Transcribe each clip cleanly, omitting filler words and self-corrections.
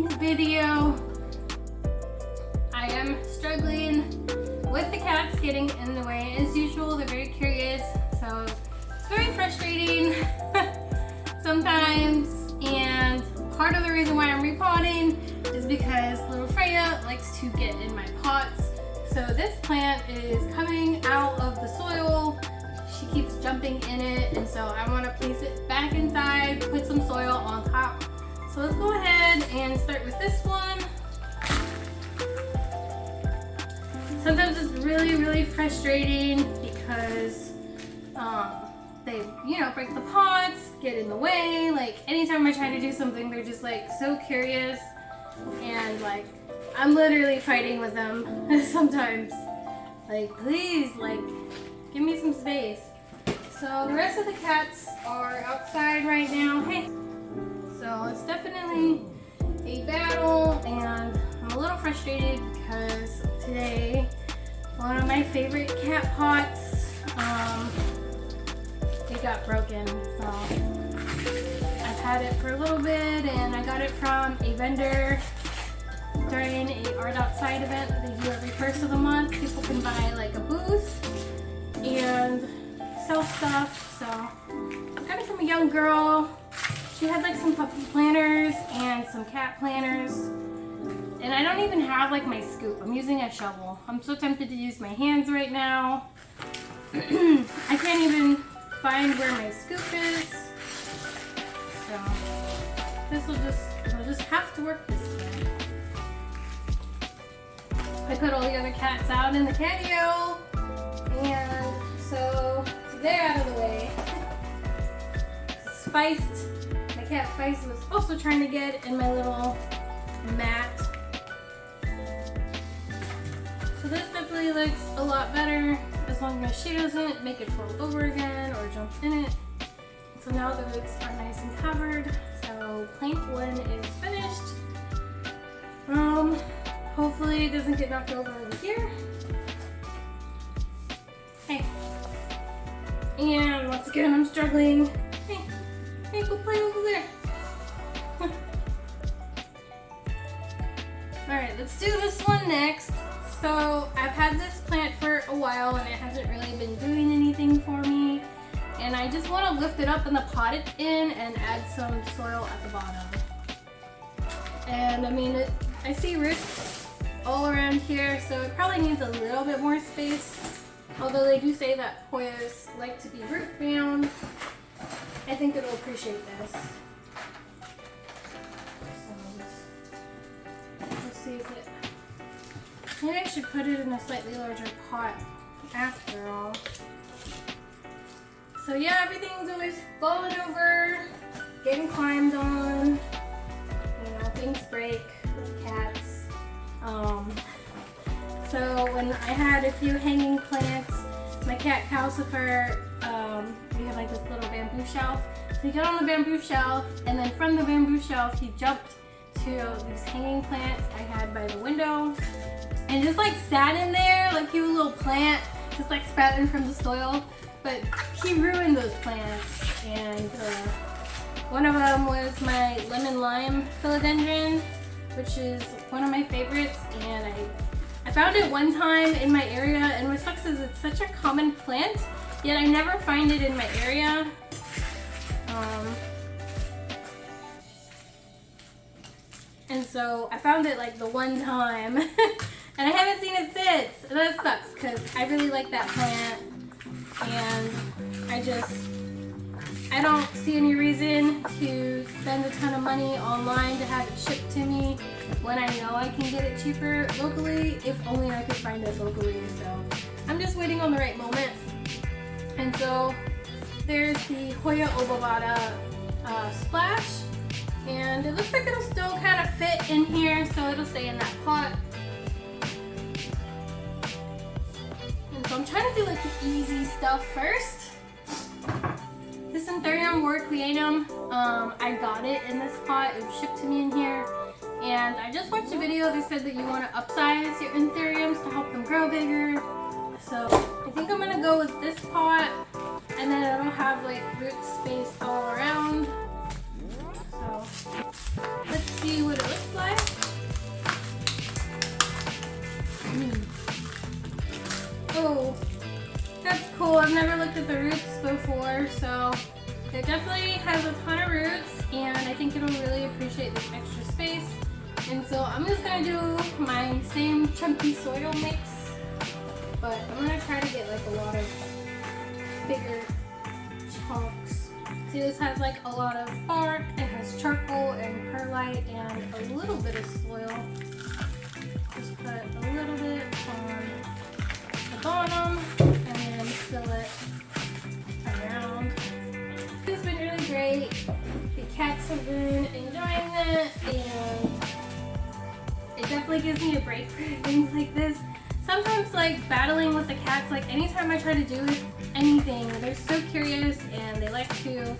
morning video. I am struggling with the cats getting in the way as usual. They're very curious, so it's very frustrating sometimes. And part of the reason why I'm repotting is because little Freya likes to get in my pots. So this plant is coming out of the soil. She keeps jumping in it, and so I want to place it back inside, put some soil on top. So let's go ahead and start with this one. Sometimes it's really frustrating because they, break the pots, get in the way. Like anytime I try to do something, they're just like so curious, and like I'm literally fighting with them sometimes. Like, please, like, give me some space. So the rest of the cats are outside right now. Hey. So it's definitely a battle, and I'm a little frustrated because today one of my favorite cat pots, it got broken. So I've had it for a little bit, and I got it from a vendor during a Art Outside event that they do every first of the month. People can buy like a booth and sell stuff. So I got it from a young girl. She had like some puppy planters and some cat planters. And I don't even have like my scoop. I'm using a shovel. I'm so tempted to use my hands right now. I can't even find where my scoop is. So we'll just have to work this way. I put all the other cats out in the catio, and so they're out of the way. Feist, my cat Feist, was also trying to get in my little mat. So this definitely looks a lot better as long as she doesn't make it fall over again or jump in it. So now the roots are nice and covered. So plank 1 is finished. Hopefully it doesn't get knocked over here. Hey. And once again, I'm struggling. Hey, go play over there. Alright, let's do this one next. So I've had this plant for a while and it hasn't really been doing anything for me. And I just want to lift it up in the pot it's in and add some soil at the bottom. And I mean, I see roots all around here, so it probably needs a little bit more space. Although they do say that Hoyas like to be root bound. I think it'll appreciate this. So let's see if it... Maybe I should put it in a slightly larger pot after all. So yeah, everything's always falling over, getting climbed on. Things break with cats. So when I had a few hanging plants, my cat Calcifer, we have like this little bamboo shelf. So he got on the bamboo shelf, and then from the bamboo shelf he jumped to these hanging plants I had by the window, and just like sat in there like he was a little plant, just like sprouting from the soil. But he ruined those plants, and one of them was my lemon lime philodendron, which is one of my favorites, and I found it one time in my area, and what sucks is it's such a common plant, yet I never find it in my area. And so I found it like the one time, and I haven't seen it since, and that sucks because I really like that plant, and I don't see any reason to spend a ton of money online to have it shipped to me when I know I can get it cheaper locally, if only I could find it locally. So I'm just waiting on the right moment. And so there's the Hoya obovata splash, and it looks like it'll still kind of fit in here, so it'll stay in that pot. And so I'm trying to do like the easy stuff first. This Anthurium warqueatum, I got it in this pot. It was shipped to me in here, and I just watched a video. They said that you want to upsize your Anthuriums to help them grow bigger. So I think I'm gonna go with this pot, and then it'll have like root space all around. So let's see what it looks like. at the roots before, so it definitely has a ton of roots, and I think it'll really appreciate this extra space. And so I'm just gonna do my same chunky soil mix, but I'm gonna try to get like a lot of bigger chunks. See, this has like a lot of bark, it has charcoal and perlite and a little bit of soil. Just put a little bit on the bottom and then fill it around. It's been really great. The cats have been enjoying it, and it definitely gives me a break for things like this. Sometimes like battling with the cats, like anytime I try to do anything, they're so curious and they like to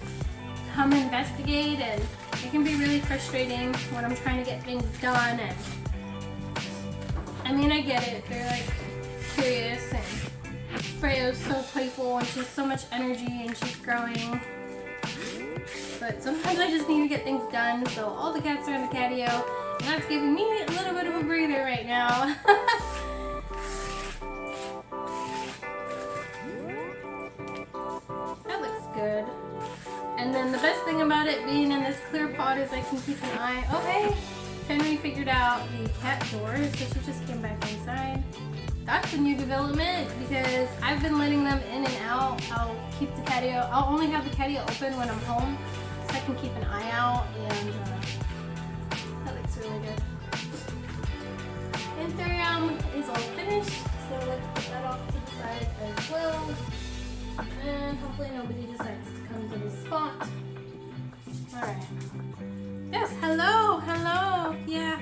come investigate, and it can be really frustrating when I'm trying to get things done. And I mean, I get it, they're like curious, and Freya's so playful and she has so much energy and she's growing. But sometimes I just need to get things done, so all the cats are in the catio, and that's giving me a little bit of a breather right now. That looks good. And then the best thing about it being in this clear pot is I can keep an eye. Oh hey, Henry figured out the cat door, so she just came back inside. That's a new development because I've been letting them in and out. I'll keep the catio, I'll only have the catio open when I'm home, so I can keep an eye out, and that looks really good. Anthurium is all finished, so let's put that off to the side as well. And hopefully nobody decides to come to this spot. Alright. Yes, hello, hello, yeah.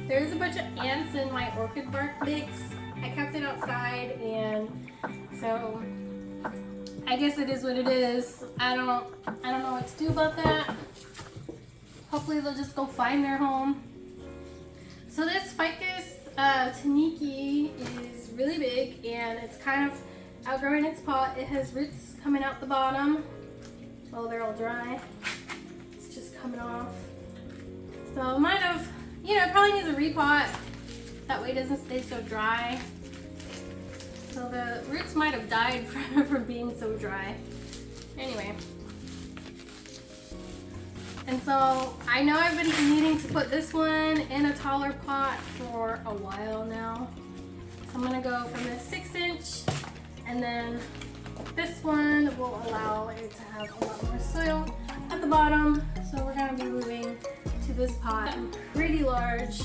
There's a bunch of ants in my orchid bark mix. I kept it outside, and so I guess it is what it is. I don't know what to do about that. Hopefully they'll just go find their home. So this ficus taniki is really big, and it's kind of outgrowing its pot. It has roots coming out the bottom. Well, they're all dry. It's just coming off. So I might have, you know, it probably needs a repot. That way it doesn't stay so dry. So the roots might have died from being so dry. Anyway. And so I know I've been needing to put this one in a taller pot for a while now. So I'm gonna go from this 6-inch, and then this one will allow it to have a lot more soil at the bottom. So we're gonna be moving to this pot. Pretty large.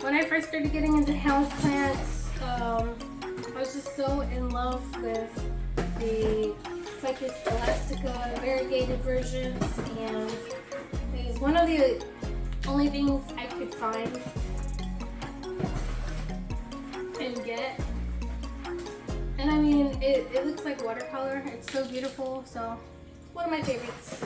When I first started getting into houseplants, I was just so in love with the Ficus elastica variegated versions, and it was one of the only things I could find and get. And I mean, it looks like watercolor. It's so beautiful. So one of my favorites.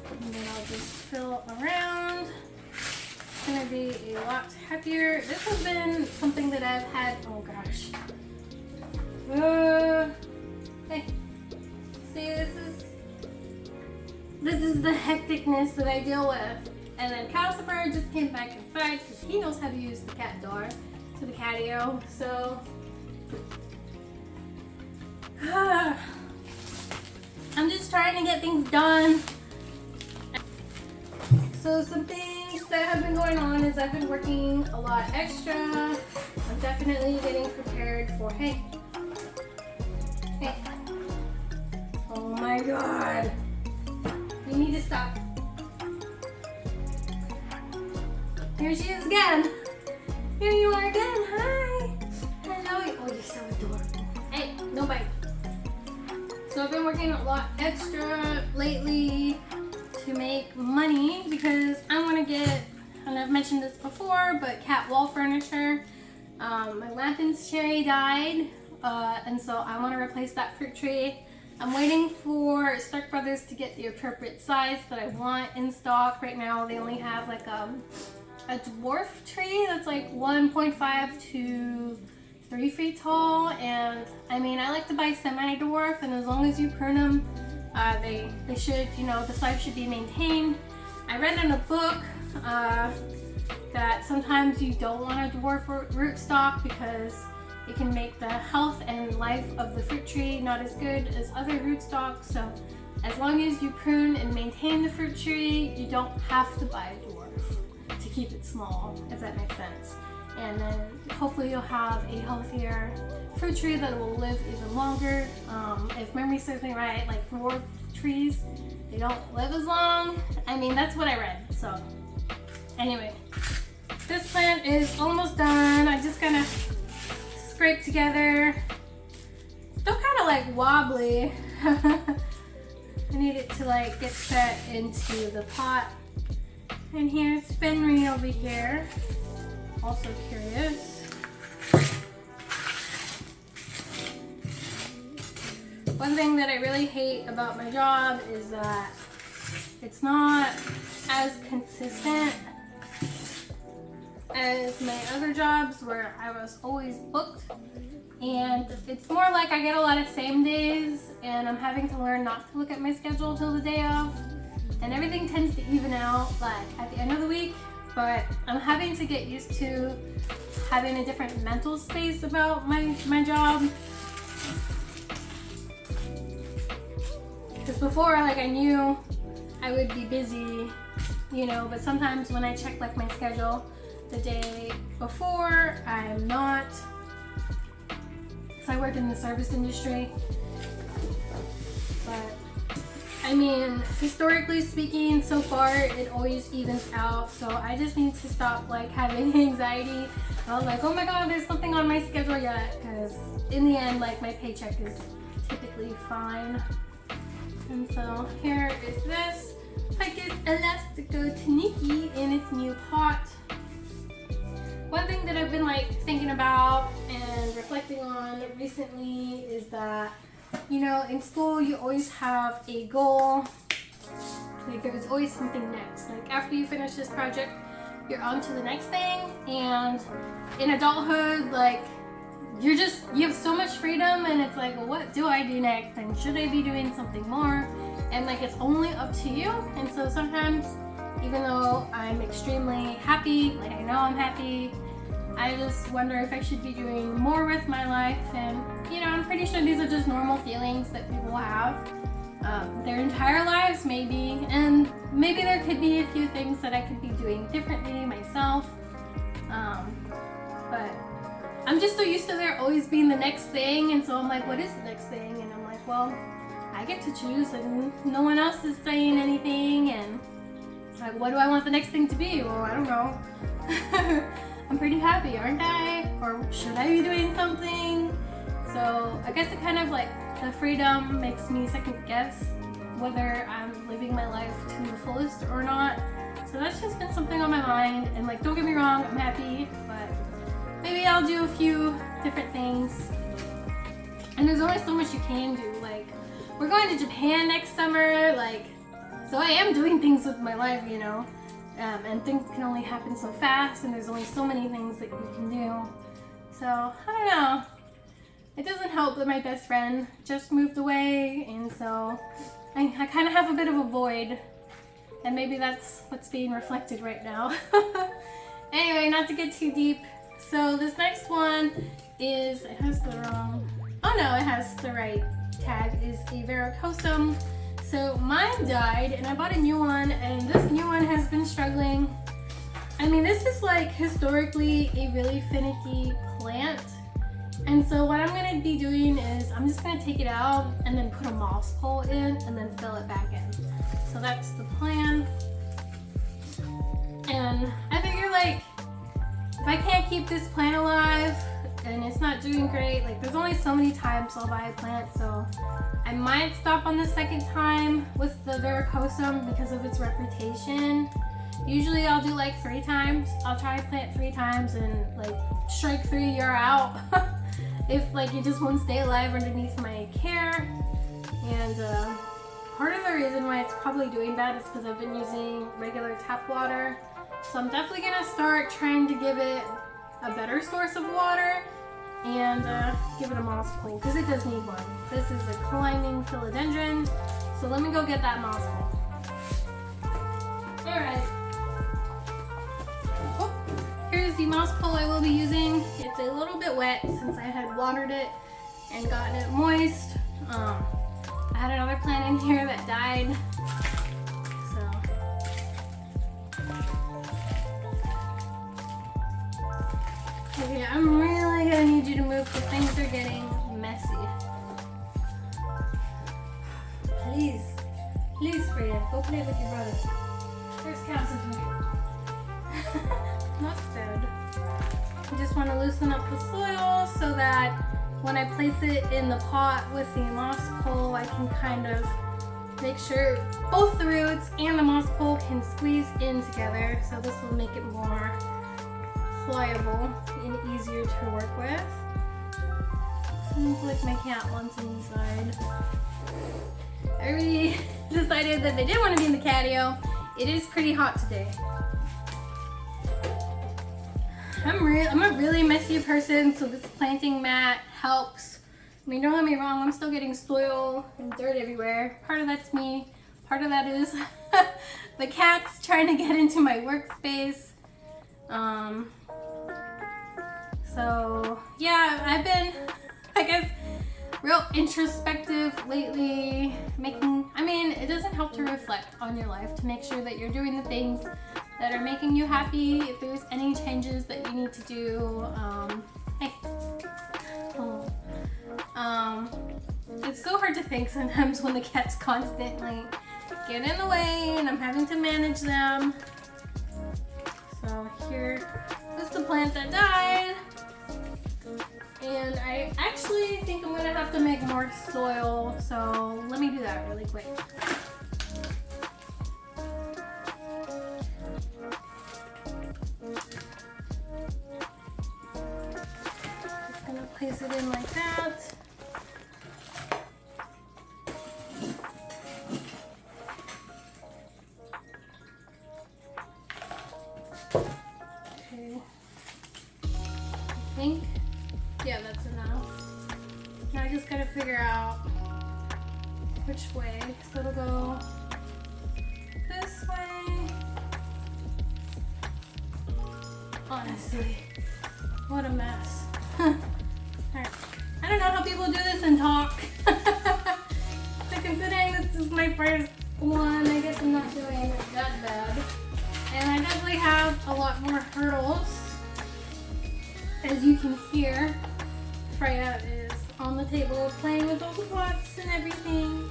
And then I'll just fill around. It's gonna be a lot happier. This has been something that I've had, oh gosh. Hey, see, this is the hecticness that I deal with. And then Calcifer just came back inside because he knows how to use the cat door to the catio. So I'm just trying to get things done. So some things that have been going on is I've been working a lot extra. I'm definitely getting prepared for, hey. Oh my God. You need to stop. Here she is again. Here you are again. Hi. Hello. Oh, you're so adorable. Hey, no bite. So I've been working a lot extra lately to make money because I want to get, and I've mentioned this before, but cat wall furniture. My lapins cherry died, and so I want to replace that fruit tree. I'm waiting for Stark Brothers to get the appropriate size that I want in stock. Right now they only have like a dwarf tree that's like 1.5 to 3 feet tall, and I mean, I like to buy semi-dwarf, and as long as you prune them, they should, you know, the size should be maintained. I read in a book that that sometimes you don't want a dwarf rootstock because it can make the health and life of the fruit tree not as good as other rootstocks. So as long as you prune and maintain the fruit tree, you don't have to buy a dwarf to keep it small, if that makes sense. And then hopefully you'll have a healthier fruit tree that will live even longer. If memory serves me right, like dwarf trees, they don't live as long. I mean, that's what I read. So anyway, this plant is almost done. I just gotta scrape together. Still kind of like wobbly. I need it to like get set into the pot. And here's Fenry over here. Also curious. One thing that I really hate about my job is that it's not as consistent as my other jobs where I was always booked. And it's more like I get a lot of same days and I'm having to learn not to look at my schedule till the day of. And everything tends to even out like at the end of the week. But I'm having to get used to having a different mental space about my job. Because before, like, I knew I would be busy, you know, but sometimes when I check like my schedule the day before, I'm not. So I work in the service industry. But I mean, historically speaking, so far it always evens out. So I just need to stop like having anxiety. I was like, oh my god, there's nothing on my schedule yet, because in the end, like, my paycheck is typically fine. And so here is this Ficus elastico taniki in its new pot. One thing that I've been like thinking about and reflecting on recently is that, you know, in school you always have a goal. Like, there's always something next. Like, after you finish this project, you're on to the next thing. And in adulthood, like, you have so much freedom, and it's like, well, what do I do next? And should I be doing something more? And like, it's only up to you. And so sometimes, even though I'm extremely happy, like, I know I'm happy, I just wonder if I should be doing more with my life. And, you know, I'm pretty sure these are just normal feelings that people have their entire lives, maybe. And maybe there could be a few things that I could be doing differently myself. But I'm just so used to there always being the next thing. And so I'm like, what is the next thing? And I'm like, well, I get to choose, and no one else is saying anything. And like, what do I want the next thing to be? Well, I don't know. I'm pretty happy, aren't I? Or should I be doing something? So I guess it kind of like, the freedom makes me second guess whether I'm living my life to the fullest or not. So that's just been something on my mind. And like, don't get me wrong, I'm happy, but maybe I'll do a few different things. And there's only so much you can do. Like, we're going to Japan next summer, like, so I am doing things with my life, you know. And things can only happen so fast, and there's only so many things that you can do. So, I don't know. It doesn't help that my best friend just moved away, and so I kind of have a bit of a void. And maybe that's what's being reflected right now. Anyway, not to get too deep. So this next one is, it has the wrong, oh no, it has the right tag, is a verrucosum. So mine died and I bought a new one, and this new one has been struggling. I mean, this is like historically a really finicky plant. And so what I'm gonna be doing is I'm just gonna take it out and then put a moss pole in and then fill it back in. So that's the plan. And I figure, like, if I can't keep this plant alive and it's not doing great, like, there's only so many times I'll buy a plant, so I might stop on the second time with the verrucosum because of its reputation. Usually I'll do like 3 times. I'll try a plant 3 times and like strike 3, you're out. If like it just won't stay alive underneath my care. And part of the reason why it's probably doing that is because I've been using regular tap water. So I'm definitely gonna start trying to give it a better source of water and give it a moss pole, because it does need one. This is a climbing philodendron, so let me go get that moss pole. Alright. Oh. the moss pole I will be using. It's a little bit wet since I had watered it and gotten it moist. I had another plant in here that died. Okay, I'm really gonna need you to move because things are getting messy. Please, please, Freya, go play with your brother. There's calcifer. Not bad. I just want to loosen up the soil so that when I place it in the pot with the moss pole, I can kind of make sure both the roots and the moss pole can squeeze in together. So this will make it more pliable and easier to work with. Sounds like my cat wants inside. I already decided that they didn't want to be in the catio. It is pretty hot today. I'm a really messy person, so this planting mat helps. I mean, don't get me wrong, I'm still getting soil and dirt everywhere. Part of that's me, part of that is the cats trying to get into my workspace. So yeah, I've been, I guess, real introspective lately, it doesn't help to reflect on your life to make sure that you're doing the things that are making you happy. If there's any changes that you need to do, it's so hard to think sometimes when the cats constantly get in the way and I'm having to manage them. So here is the plant that died. And I actually think I'm gonna have to make more soil, so let me do that really quick. Just gonna place it in like that. Okay. I think, yeah, that's enough. Now I just gotta figure out which way. So it'll go this way. Honestly, what a mess. Alright. I don't know how people do this and talk. So considering this is my first one, I guess I'm not doing it that bad. And I definitely have a lot more hurdles. As you can hear, Freya is on the table playing with all the pots and everything.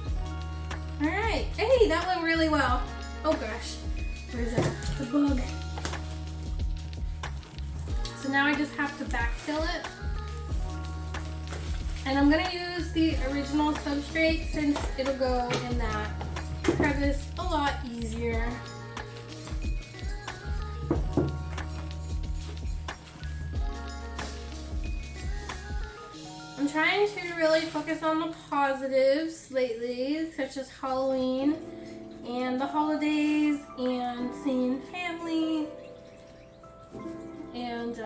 Alright, hey, that went really well. Oh gosh, where's it? The bug. So now I just have to backfill it. And I'm gonna use the original substrate since it'll go in that crevice a lot easier. I'm trying to really focus on the positives lately, such as Halloween and the holidays and seeing family and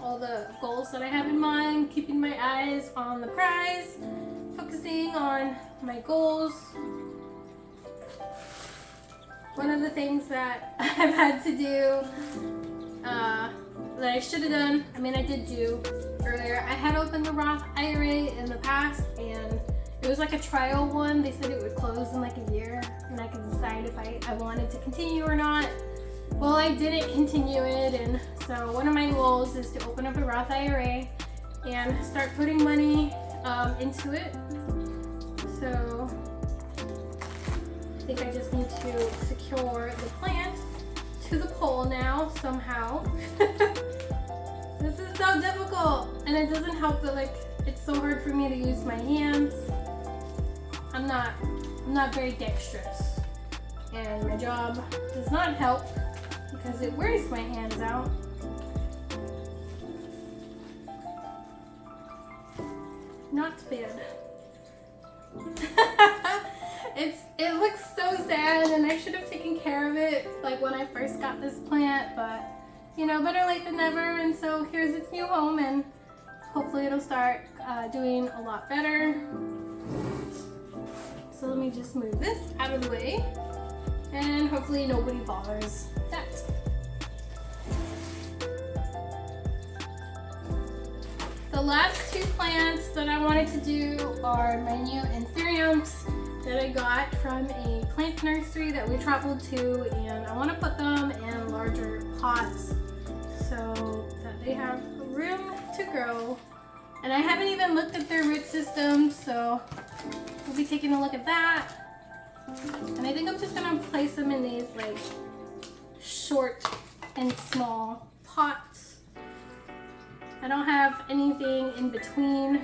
all the goals that I have in mind, keeping my eyes on the prize, focusing on my goals. One of the things that I've had to do that I should have done, I did do earlier. I had opened a Roth IRA in the past and it was like a trial one. They said it would close in like a year and I could decide if I wanted to continue or not. Well, I didn't continue it, and so one of my goals is to open up a Roth IRA and start putting money into it. So I think I just need to secure the plant to the pole now somehow. This is so difficult, and it doesn't help that it's so hard for me to use my hands. I'm not very dexterous, and my job does not help because it wears my hands out. Not bad. It looks so sad, and I should have taken care of it when I first got this plant, but better late than never, and so here's its new home, and hopefully it'll start doing a lot better. So let me just move this out of the way, and hopefully nobody bothers that. the last two plants that I wanted to do are my new anthuriums that I got from a plant nursery that we traveled to, and I want to put them in larger pots so that they have room to grow. And I haven't even looked at their root system, so we'll be taking a look at that. And I think I'm just gonna place them in these like short and small pots. I don't have anything in between.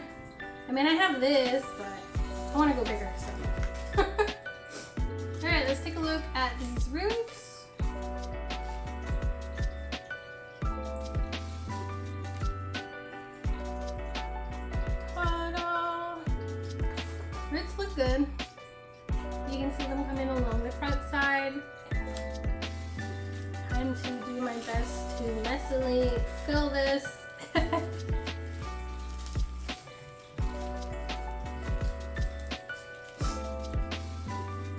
I mean, I have this, but I want to go bigger, so. Alright, let's take a look at these roots. Roots look good. You can see them coming along the front side. Time to do my best to messily fill this.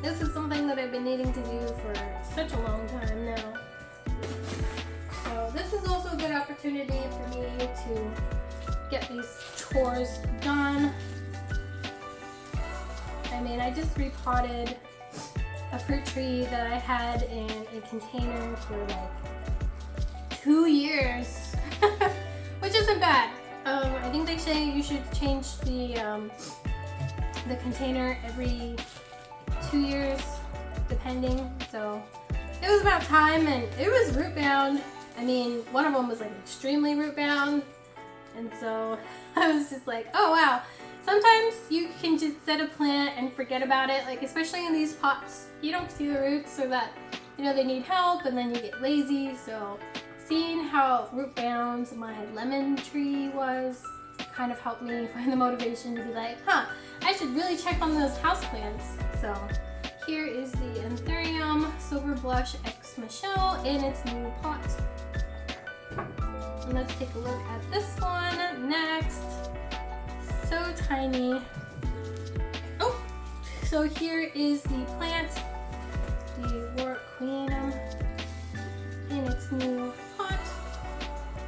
This is something that I've been needing to do for such a long time now. So this is also a good opportunity for me to get these chores done. I mean, I just repotted a fruit tree that I had in a container for like 2 years, which isn't bad. I think they say you should change the container every 2 years, depending. So it was about time, and it was root bound. I mean, one of them was like extremely root bound, and so I was just like, oh wow. Sometimes you can just set a plant and forget about it, like especially in these pots. You don't see the roots, so that, you know, they need help, and then you get lazy. So seeing how root bound my lemon tree was kind of helped me find the motivation to be like, huh, I should really check on those houseplants. So here is the Anthurium Silver Blush Ex Michelle in its new pot. And let's take a look at this one next. So tiny. Oh, so here is the plant, the Warwick Queen in its new pot.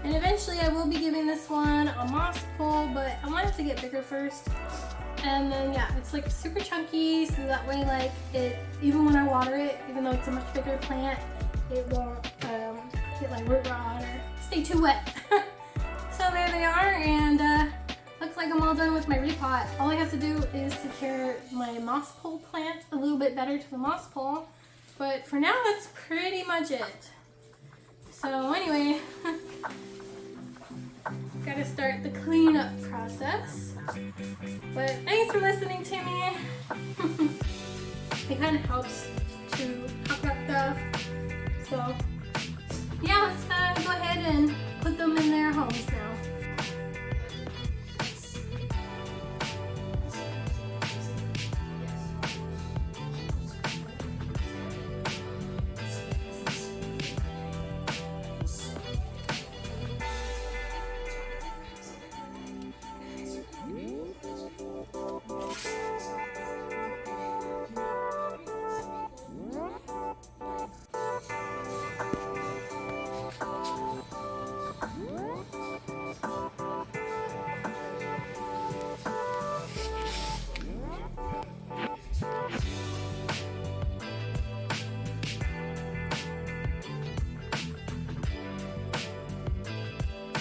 And eventually I will be giving this one a moss pole, but I want it to get bigger first. And then yeah, it's like super chunky, so that way like it, even when I water it, even though it's a much bigger plant, it won't get like root rot or stay too wet. So there they are, and looks like I'm all done with my repot. All I have to do is secure my moss pole plant a little bit better to the moss pole. But for now, that's pretty much it. So anyway, gotta start the cleanup process. But thanks for listening to me. It kind of helps to talk about stuff. So yeah, let's go ahead and put them in their homes now.